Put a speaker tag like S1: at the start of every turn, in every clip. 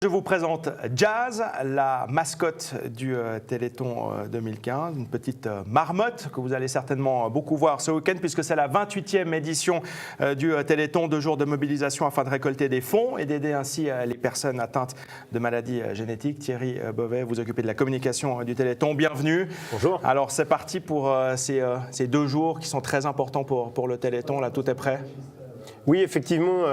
S1: Je vous présente Jazz, la mascotte du Téléthon 2015, une petite marmotte que vous allez certainement beaucoup voir ce week-end puisque c'est la 28e édition du Téléthon, 2 jours de mobilisation afin de récolter des fonds et d'aider ainsi les personnes atteintes de maladies génétiques. Thierry Beauvais, vous occupez de la communication du Téléthon, bienvenue.
S2: Bonjour.
S1: Alors c'est parti pour ces 2 jours qui sont très importants pour le Téléthon, là tout est prêt?
S2: Oui, effectivement,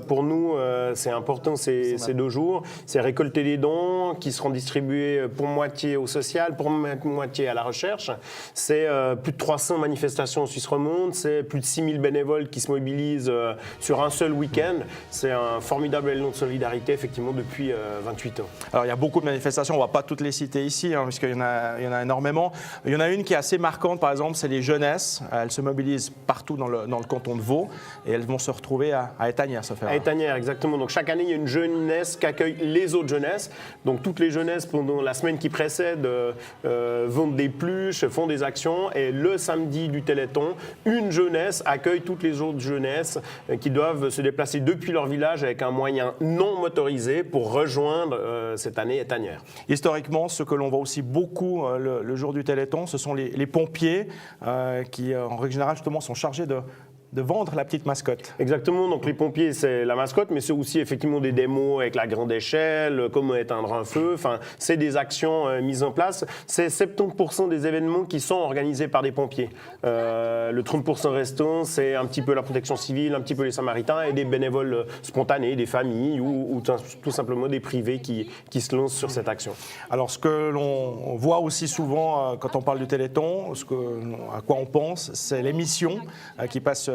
S2: pour nous, c'est important ces 2 jours. C'est récolter des dons qui seront distribués pour moitié au social, pour moitié à la recherche. C'est plus de 300 manifestations en Suisse romande, c'est plus de 6000 bénévoles qui se mobilisent sur un seul week-end. C'est un formidable élan de solidarité, effectivement, depuis 28 ans.
S1: Alors, il y a beaucoup de manifestations, on ne va pas toutes les citer ici, hein, puisqu'il y en a énormément. Il y en a une qui est assez marquante, par exemple, c'est les jeunesses. Elles se mobilisent partout dans le canton de Vaud et elles vont se retrouver à Étanières, ça fait.
S2: À Étanières, exactement. Donc chaque année, il y a une jeunesse qui accueille les autres jeunesses. Donc toutes les jeunesses, pendant la semaine qui précède, vendent des pluches, font des actions. Et le samedi du Téléthon, une jeunesse accueille toutes les autres jeunesses qui doivent se déplacer depuis leur village avec un moyen non motorisé pour rejoindre cette année Étanières.
S1: Historiquement, ce que l'on voit aussi beaucoup le jour du Téléthon, ce sont les pompiers qui, en règle générale, justement, sont chargés de vendre la petite mascotte. Exactement,
S2: donc les pompiers c'est la mascotte, mais c'est aussi effectivement des démos avec la grande échelle, comment éteindre un feu, enfin c'est des actions mises en place. C'est 70% des événements qui sont organisés par des pompiers. Le 30% restant, c'est un petit peu la protection civile, un petit peu les samaritains et des bénévoles spontanés, des familles ou tout simplement des privés qui se lancent sur cette action.
S1: Alors ce que l'on voit aussi souvent quand on parle du Téléthon, à quoi on pense, c'est l'émission qui passe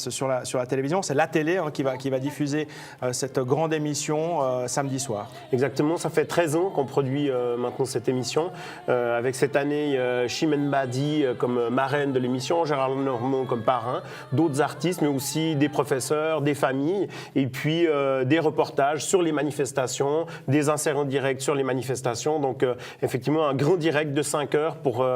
S1: sur la télévision. C'est la télé qui va diffuser cette grande émission samedi soir.
S2: Exactement, ça fait 13 ans qu'on produit maintenant cette émission. Avec cette année, Chimène Badi comme marraine de l'émission, Gérard Lenormand comme parrain, d'autres artistes, mais aussi des professeurs, des familles, et puis des reportages sur les manifestations, des inserts en direct sur les manifestations. Donc effectivement, un grand direct de 5 heures pour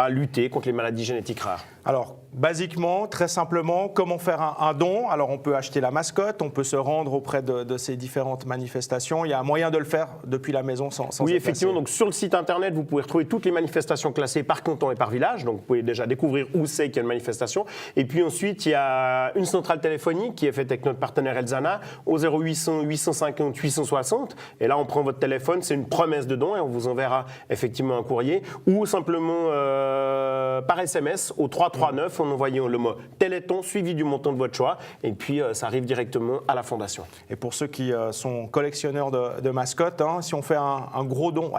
S2: lutter contre les maladies génétiques rares.
S1: Alors, basiquement, très simplement, comment faire un don? Alors, on peut acheter la mascotte, on peut se rendre auprès de ces différentes manifestations. Il y a un moyen de le faire depuis la maison sans
S2: Oui, effectivement. Donc, sur le site internet, vous pouvez retrouver toutes les manifestations classées par canton et par village. Donc, vous pouvez déjà découvrir où c'est qu'il y a une manifestation. Et puis ensuite, il y a une centrale téléphonique qui est faite avec notre partenaire Elzana au 0800 850 860. Et là, on prend votre téléphone, c'est une promesse de don et on vous enverra effectivement un courrier ou simplement par SMS au 339 en envoyant le mot Téléthon suivi du montant de votre choix et puis ça arrive directement à la fondation.
S1: Et pour ceux qui sont collectionneurs de mascottes, si on fait un gros don,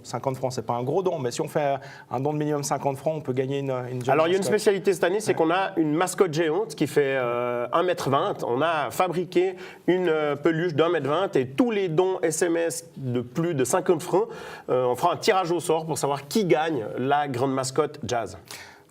S1: 50 francs c'est pas un gros don, mais si on fait un don de minimum 50 francs, on peut gagner une jolie
S2: Alors il y a une
S1: mascotte.
S2: spécialité cette année, c'est qu'on a une mascotte géante qui fait 1,20 m. On a fabriqué une peluche d'1,20 m et tous les dons SMS de plus de 50 francs, on fera un tirage au sort pour savoir qui gagne la grande mascotte Jazz.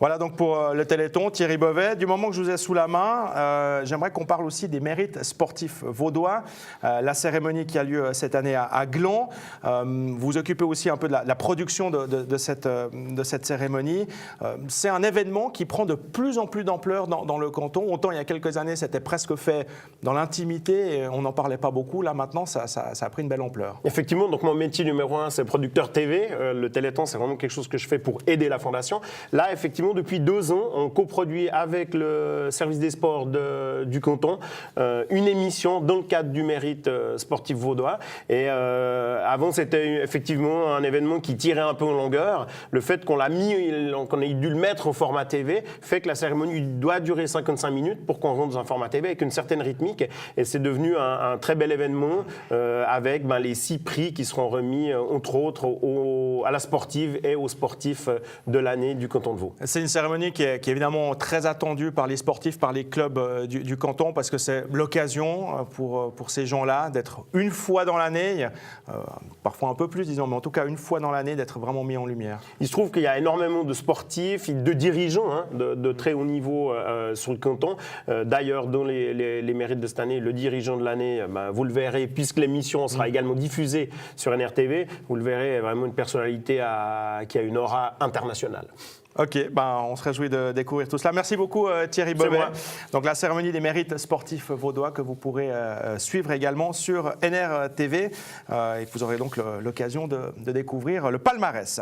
S1: Voilà donc pour le Téléthon, Thierry Beauvais. Du moment que je vous ai sous la main, j'aimerais qu'on parle aussi des mérites sportifs vaudois. La cérémonie qui a lieu cette année à Gland. Vous occupez aussi un peu de la production de cette cérémonie. C'est un événement qui prend de plus en plus d'ampleur dans le canton. Autant il y a quelques années, c'était presque fait dans l'intimité et on n'en parlait pas beaucoup. Là maintenant, ça a pris une belle ampleur.
S2: Effectivement, donc mon métier numéro 1, c'est producteur TV. Le Téléthon, c'est vraiment quelque chose que je fais pour aider la Fondation. Là, effectivement, depuis 2 ans, on coproduit avec le service des sports du canton une émission dans le cadre du mérite sportif vaudois. Et avant, c'était effectivement un événement qui tirait un peu en longueur. Le fait qu'on ait dû le mettre au format TV fait que la cérémonie doit durer 55 minutes pour qu'on rentre dans un format TV avec une certaine rythmique. Et c'est devenu un très bel événement avec les 6 prix qui seront remis, entre autres, à la sportive et aux sportifs de l'année du canton de Vaud.
S1: C'est une cérémonie qui est évidemment très attendue par les sportifs, par les clubs du canton, parce que c'est l'occasion pour ces gens-là d'être une fois dans l'année, parfois un peu plus, disons, mais en tout cas une fois dans l'année, d'être vraiment mis en lumière.
S2: Il se trouve qu'il y a énormément de sportifs, de dirigeants de très haut niveau sur le canton. D'ailleurs, dans les mérites de cette année, le dirigeant de l'année, vous le verrez, puisque l'émission sera également diffusée sur NRTV, vous le verrez, vraiment une personnalité qui a une aura internationale.
S1: Ok, ben, on se réjouit de découvrir tout cela. Merci beaucoup Thierry Beauvais. Donc la cérémonie des mérites sportifs vaudois que vous pourrez suivre également sur NR TV. Et vous aurez donc l'occasion de découvrir le palmarès.